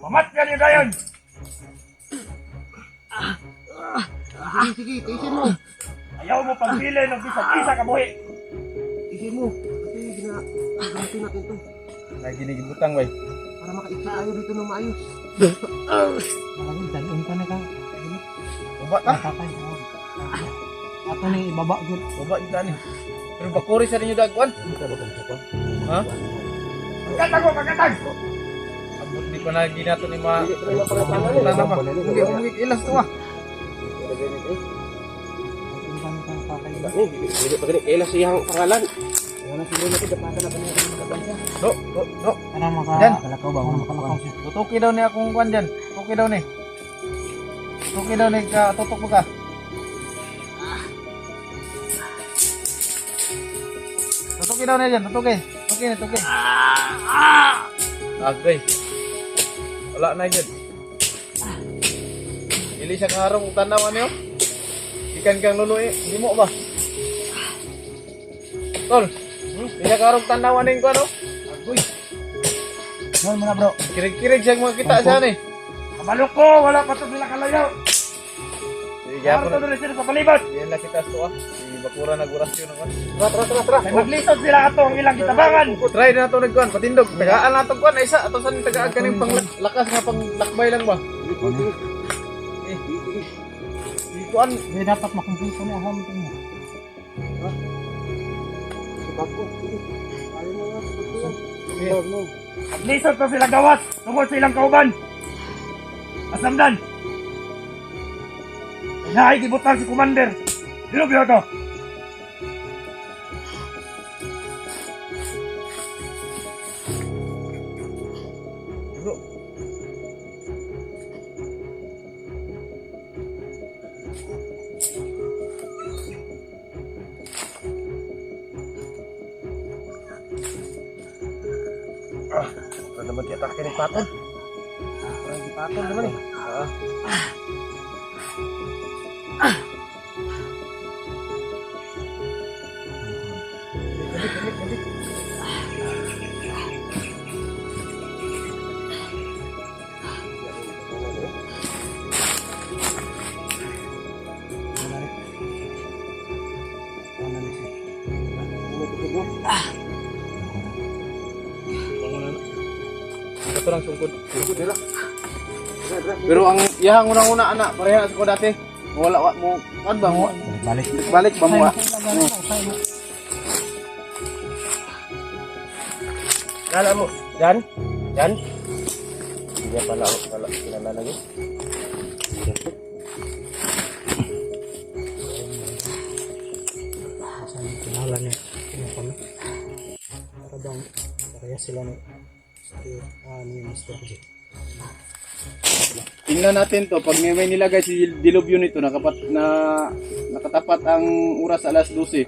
Pamatyan niyo dayon! Sige, tiisin mo. Ayaw mo pagpili ng bisag-isa ka buhi! Tiisin mo. Kasi ginagamit natin to. Naginigibutang bay. Para makaiksi tayo dito ng maayos. Maraming dalon ka na ka. Baba ta? Tatay. Ato nang ibaba gud. Baba kita ni. Pero bakuri sa ninyo dagwan. Ha? Pagkatag mo, pagkatag! Abot di pa na ginato ni ma. Wala na ba? Hindi umugit ilas to ah. Hindi pa ganit. Kailan siyang pangalan. Wala siguro natin dapat na bansa. No. Kana maka Yan. kalakaw ba? Makalakaw siya. Tutuki daw ni akong kwan dyan. Tutuki daw ni. Tutuki daw ni ka. Tutok mo ka. Tutuki daw ni dyan. Tutuki. Tutuki. Agay. Wala na dyan. Dili siya karong tanawan niyo. Ikan kang luluwi. Hindi mo ba? Tol. Hindi siya karong tanawan niyo ko ano? Agoy. Noon mo na bro. Kirig-kirig siya makita siya ni. Kabalo ko, wala pa ito sila kalayaw! Sige, Kaya ito doon sila sa palibot! yan lang kita to ah. Si Bakura nag-orasyon ako. Tara. Ay maglisod sila ato ang ilang kitabangan! Try na ito nagkuhan, patindog. Tagaan na ito kuhan, isa. Ato saan tagaan ka ng panglakas nga panglakbay lang ba? Di kuhan. Di dapat makumpleto ni aham ito mo. Maglisod to sila gawas! Tungkol sa ilang kauban! Asamdan! Naay gibutang si Commander! Dilubyo to! Bro. Ano naman tiyatak ni Patol? Parang di Patol naman eh. Ito lang sungkod. Pero ang yahang unang-una anak, pareha sa ko dati. Wala mo, kan ba mo? Balik ba mo? Kala mo, Jan? Hindi niya pala kilala lagi. Saan kilala niya. Ano kami? Para bang pareha sila ni Mr. J. Tingnan natin to, pag may nilagay si dilubyo nito, nakatapat ang oras alas 12.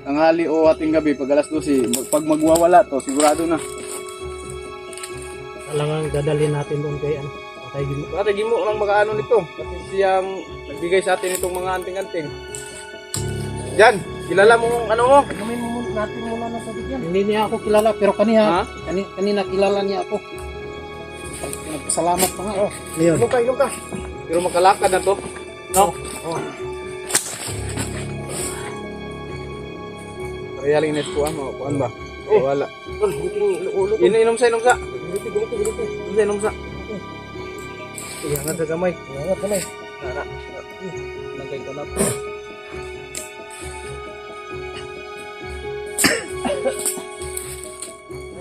Tanghali o ating gabi, pag alas 12, pag magwawala to, sigurado na. Kailangan dadalhin natin doon kay ano. Patay gimo. Pati gimo lang makaano nito, kasi siyang nagbigay sa atin itong mga anting-anting. Jan, kilala mo ano mo? Gawin mo natin muna ng tubig yan. Hindi niya ako kilala pero kaniha. Ha? Kanina kilala niya ako. Nagpasalamat pa nga. Oh, ayun. Ilong ka. Pero makalakad na to. No? Real ines ko mga kuan ba? Wala. Tol, buting ulo ko. Inom sa. Ganito. Inom sa. Iyangan sa gamay. Ingat ka na eh. Tara. Lagay ko na po.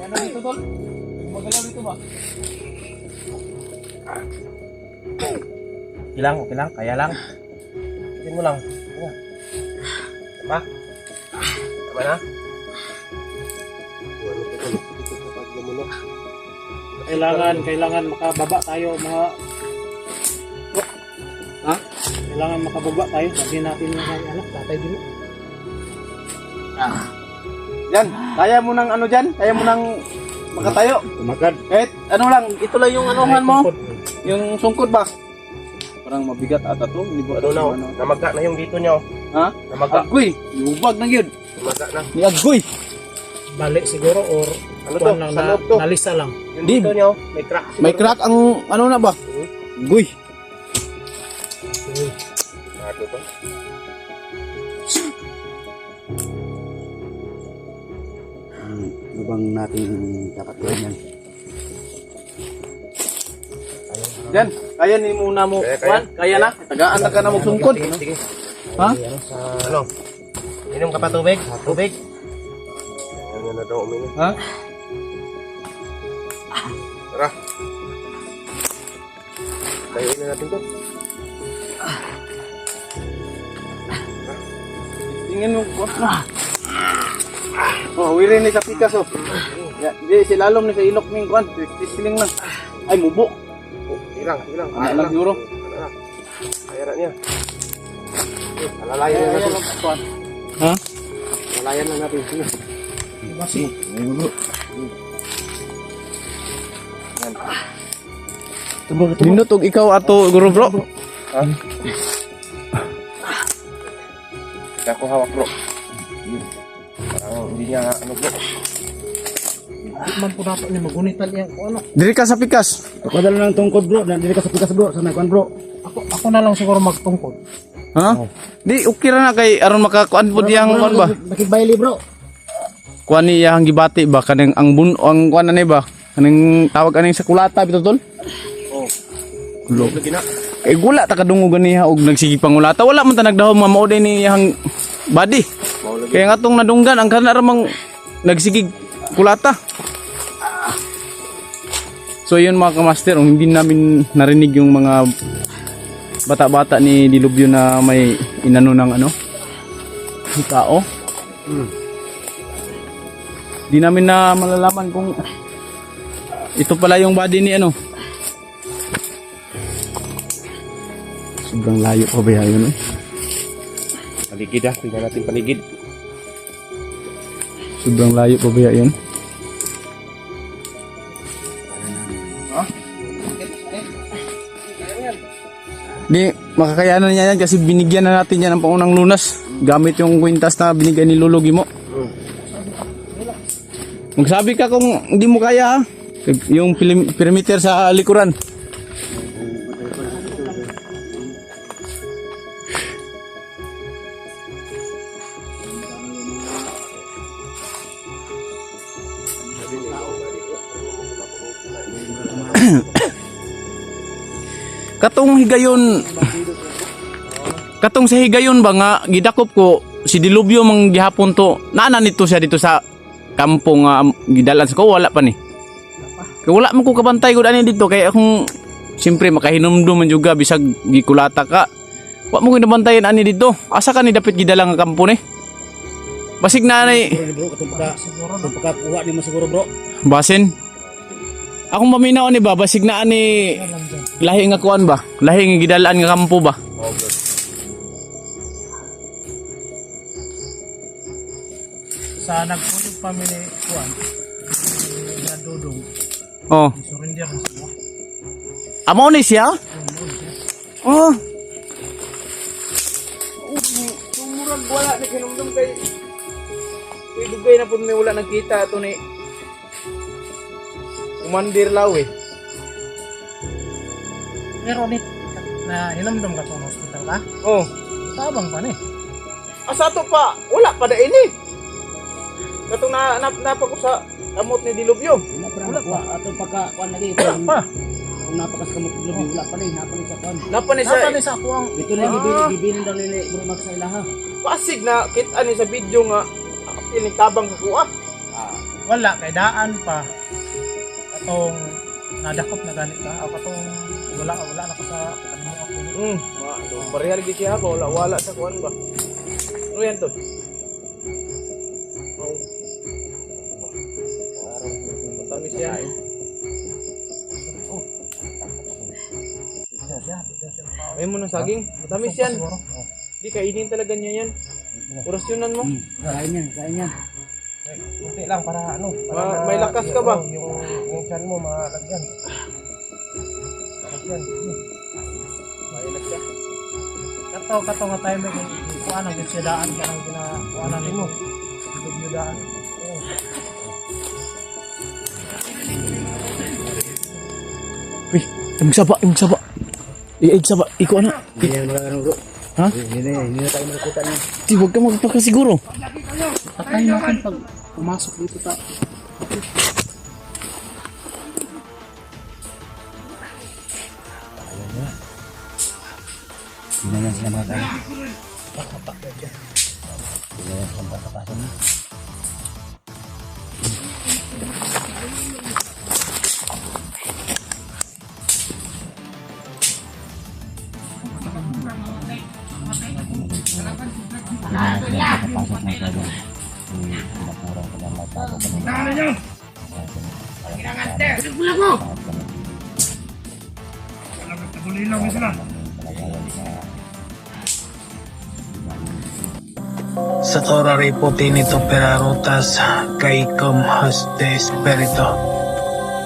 Ano dito tol? Magalaw dito ba? Okay lang, kaya lang. Tingin mo lang. Tama? Tama na? Kailangan makababa tayo mga Ha? Kailangan makababa tayo. Sabihin natin yung ano, tatay gimo. Yan, kaya mo nang ano dyan? Kaya mo nang makatayo? Tumakad. Kahit ano lang, ito lang yung anuhan mo. Yung sungkod ba? Parang mabigat ata to. Hindi ba Ano na, namaga na yung dito niya. Ha? Namaga. Agoy! Lubag na yun. Namaga na. Ni Agoy! balik siguro or Ano kuwan to? lang Sa na loob to? nalisa lang. Yung dito niya, oh, may crack. May crack ang ano na ba? Guy. Ano to? Ano bang natin dapat gawin yan? Yan, kaya ni muna mo. Kaya. Kwan, kaya na. Tagaan na ka na magsungkod. Sige. Ha? Ano? Inom ka pa tubig? Tubig? Ano na daw uminom? Ha? Tara. Tayuin na natin to. Tingin mo. Oh, wirin ni sa pikas oh. Ya, di si lalom ni sa ilok ning kwan. Tisling na. Ay mubo. Oh, hilang. Ano lang siguro? Kaya na niya. Alalayan na natin. Ha? Alalayan na natin. Sige. Basi. Dinutog ikaw ato guro bro. Kaya ako hawak bro. Parang hindi niya ano bro. Di man po dapat ni magunitan yang ano. Diri ka sa pikas. Ako dala ng tungkod bro, dili ka sa pikas bro, sa naikuan bro. Ako na lang siguro magtungkod. Ha? Di okay ra na kay aron makakuan pud yang kwan ba? Nakibayli bro. Kuan ni yang gibati ba kanang ang kuan ani ba? Kanang tawag ani sa kulata bitaw tol? Oh. Gulo. Lagi na. Eh gula ta kadungog ganiha og nagsige pangulata. Wala man ta nagdahom mao day ni yang body. Mau lagi. Kaya nga tong nadunggan ang kana ramang nagsigig kulata. So yun mga kamaster, hindi namin narinig yung mga bata-bata ni Dilubyo na may inano ng ano tao. Di namin na malalaman kung ito pala yung body ni ano. Sobrang layo pa ba yun eh? Paligid ah. Tingnan natin paligid. Sobrang layo pa ba yun? Di, makakayanan niya yan kasi binigyan na natin yan ng pangunang lunas gamit yung kwintas na binigay ni Lulugi mo. Magsabi ka kung hindi mo kaya ha? Yung perimeter sa likuran. Katong higayon katong sa higayon ba nga gidakop ko si Dilubyo mang gihapon to naana nito siya dito sa kampo nga gidalan sa ko wala pa ni kay wala man ko kabantay gud ani dito kay akong siyempre makahinumdum man juga bisag gikulata ka wa mo ginabantayan ani dito asa ka ni dapat gidalang nga kampo ni basig na nay Bro, katong pagkakuha ni mo siguro bro. basin akong paminaw ni ba basig na ani lahi nga kuan ba lahi nga gidalaan nga kampo ba Sa nagpulit pa mi ni kuan. Na dudong. oh Surrender na sila. amo ni siya oh murag wala ni kinumdum kay dugay na pud may wala nagkita ato ni Umandir Lawe. Pero nit na hinamdam ka sa hospital ka. Oh, Tabang pa ni. asa to pa? Wala pa da ini. Katong napa ko sa kamot ni Dilubyo. Wala pa atong pagkakuan lagi. Wala pa. Kung napakas ka mo lubi, wala pa rin, napali sa kuan. Napa ni Napa ni sa sa kuwang. Ito na gibinin daw nila bro mag sa ilaha. pasig na kita ni sa video nga tabang sa kuha. Wala kay daan pa. Atong nadakop na ganit ka. O katong wala na ko sa kanimo ako. Parehal gi siya ba wala sa kuan ba. Ano yan to? Oh. Matamis yan. May mo ng saging. Matamis yan. Di kainin talaga niya yan. Orasyonan mo. Kain yan. Kunti lang para ano. May lakas ka ba? Yung chan mo malagyan. Malagyan. May lakas. Kato nga tayo may kuan ang daan ka nang ginakuan mo. Daan. Yung saba. Saba. Iko na. Hindi yan mga bro. Ha? Hindi na tayo makakuta niyan. Di, huwag ka magpakasiguro. Patayin natin pag pumasok dito ta. Hindi na yan sila mga tayo. Hindi na yan sila patakasan niya. Tahanan nyo! Pinagbulan mo! Walang nagtabulilaw mo sila. Sa Torare po tinito perarutas kay cum hoste espirito.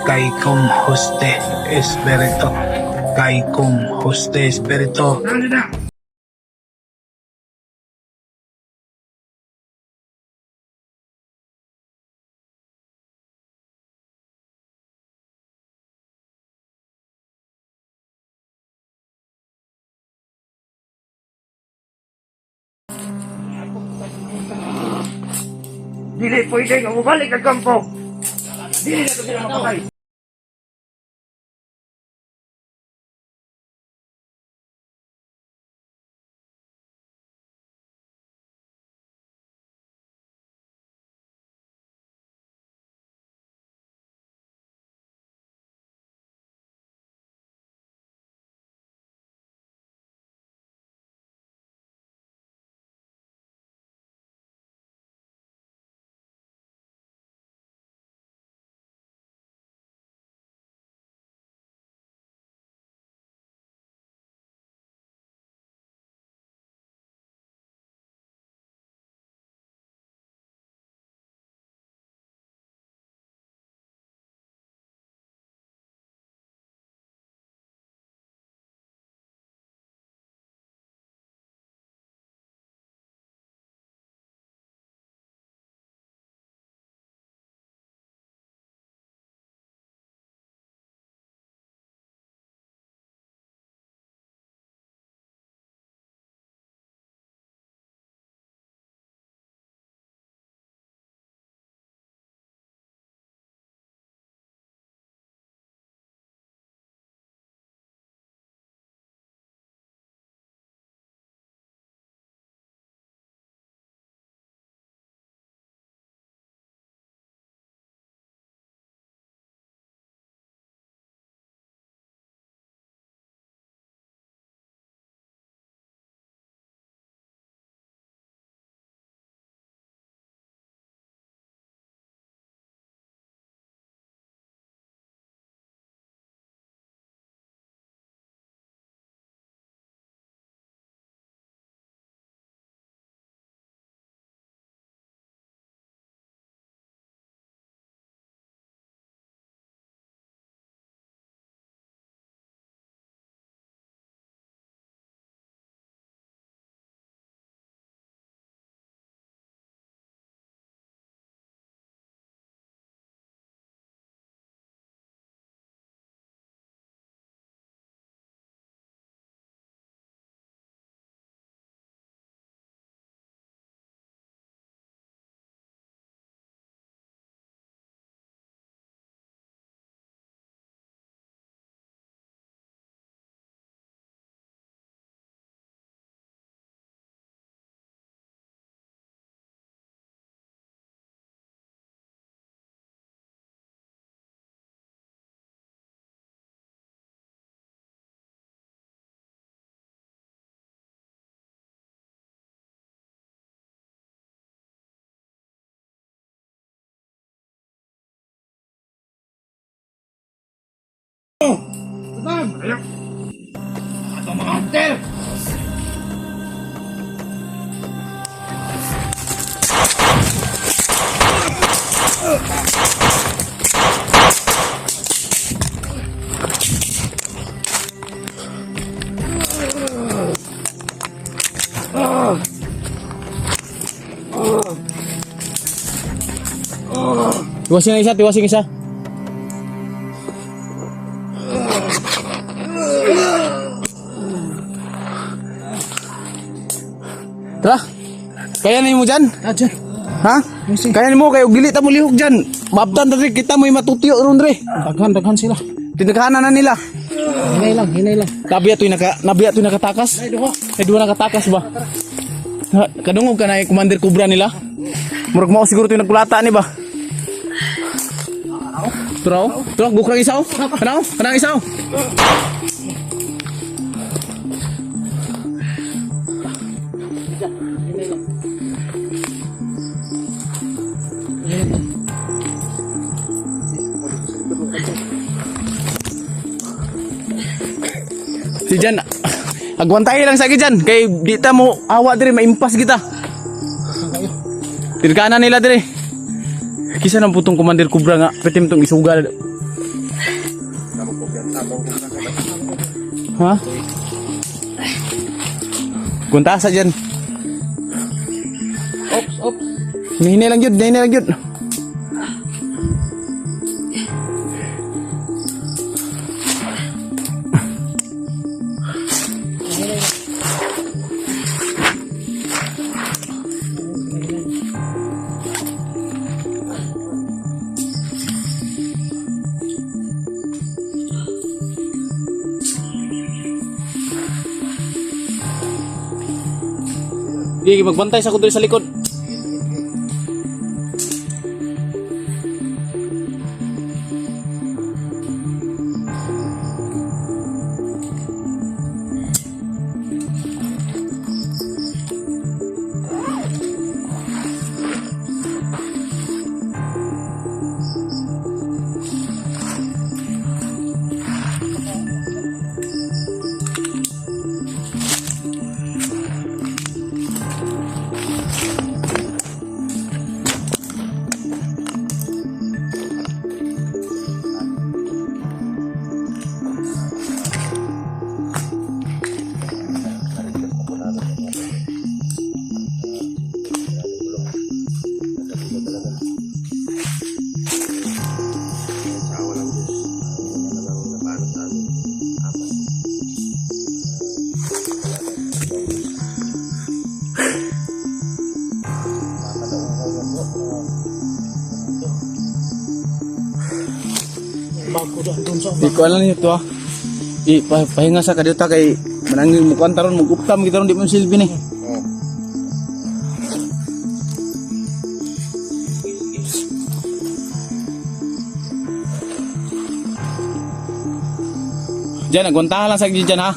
Kay cum hoste espirito. Kay cum hoste espirito. Tahanan na! Dili pwede nga mabalik ang kampo. Dili na ito sila mapatay. Ayak! Ato mga hunter! Tiwasin isa. Ha? Kaya na mo dyan? Dyan. Ha? Kaya mo kayo gili ta mo lihok dyan. Maabtan na rin kita mo matutiyo ron re. Daghan sila. Tinaghanan na nila. Hinay lang. Nabiya to'y nakatakas. Ay duha nakatakas ba? Ha, kadungog ka na yung Commander Cobra nila. Murag mao siguro to'y nagkulata ni ba? Turaw, bukrang isaw. Kanang isaw. Si Jan, agwantay lang sa Jan. Kay di ta mo awa dire maimpas kita. Tirkanan nila dire. Kisa nang putong Commander Cobra nga, pwede mo itong isugal. Ha? Gunta sa dyan. Ops. Hinay lang yun. Sige, magbantay sa kudo sa likod. Di ko alam nito ah. Pahinga sa kadita kay manangin mo kantaron mo guptam kita ron di mo silbi ni. Diyan, agwantahan lang sa dyan ha.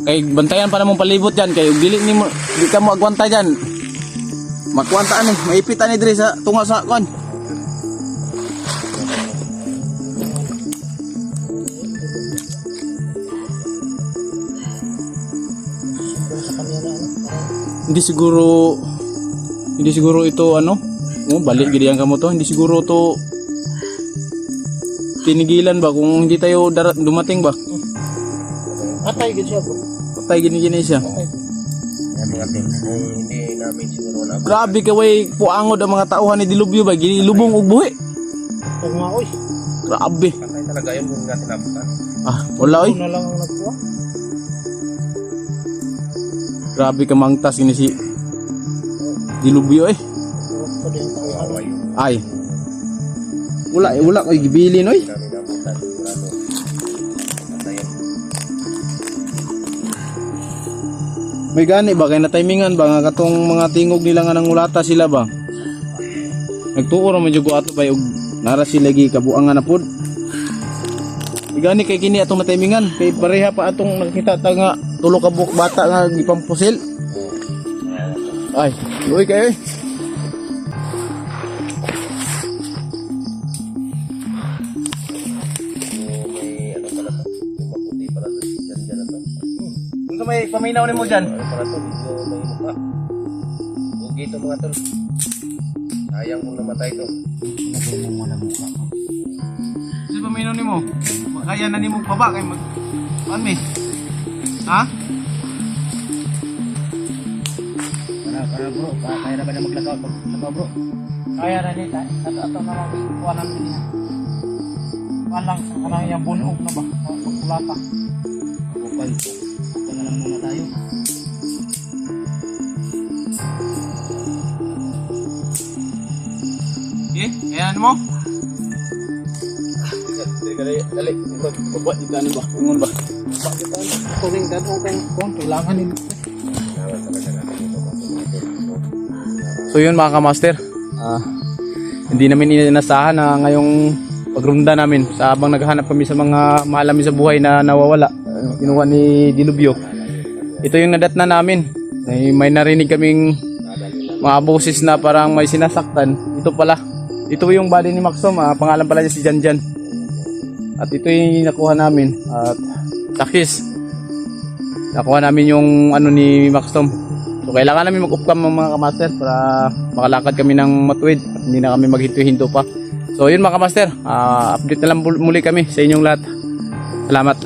Kay bantayan pa namang palibot dyan. Kay dili ni mo, di ka mo agwanta dyan. Magkwantaan eh, maipitan ni Dre sa tunga sa kon. Hindi siguro ito ano. Oh, balik gid ang kamo to. Hindi siguro to tinigilan ba kung hindi tayo dumating ba? Patay gid siya, bro. Patay gini siya. Hindi namin siguro na. Grabe ka way puangod ang mga tauhan ni Dilubyo ba gilubong og buhi. Ito nga, oy. Grabe. Patay talaga yun kung natin nabutan. Ah, wala oy. Ito na lang ang nagkuha. Grabe ka mangtas ini si Dilubyo eh. Ito din ang tauhan. Ay. Wala koy gibilin oy. Namin nabutan. Sigurado. Patayin. May gani ba kay na-timingan ba nga katong mga tingog nila nga nangulata sila ba? Nagtuo ra man jud ko ato bay og nara sila gi kabuangan na pod. May gani kay kini atong na-timingan kay pareha pa atong nakita ta nga tulo ka buok bata nga gipampusil. Ay, uy kay May ano pala to. Yung maputi pala to. Diyan na to. Kung may paminaw nimo diyan. Ano pala to. Medyo may mukha. Huwag ito mga tol. Sayang kung namatay to. Sino paminaw nimo? Makaya na nimo baba kay mag mi. Ha? Para bro, kaya na ba na maglakaw bro? Kaya na nita. Ato na lang ikuanan din niya. Walang sa kanang yung bunog na ba? Pagkulata. Bukal na lang muna tayo. mo? Dali. Bubuhat dito ano ba? Ungon ba? Turing dato kung kailangan nila. So yun mga kamaster, hindi namin inasahan na ngayong pagrunda namin sa habang naghahanap kami sa mga mahal namin sa buhay na nawawala, kinuha ni Dilubyo. Ito yung nadatna namin. May narinig kaming mga boses na parang may sinasaktan. Ito pala, ito yung body ni Maxom, pangalan pala niya si Janjan. At ito yung nakuha namin. At sakis, nakuha namin yung ano ni Maxom. So kailangan namin mag-upcam mga kamaster para makalakad kami ng matuwid at hindi na kami maghinto-hinto pa. So yun mga kamaster, update na lang muli kami sa inyong lahat. Salamat.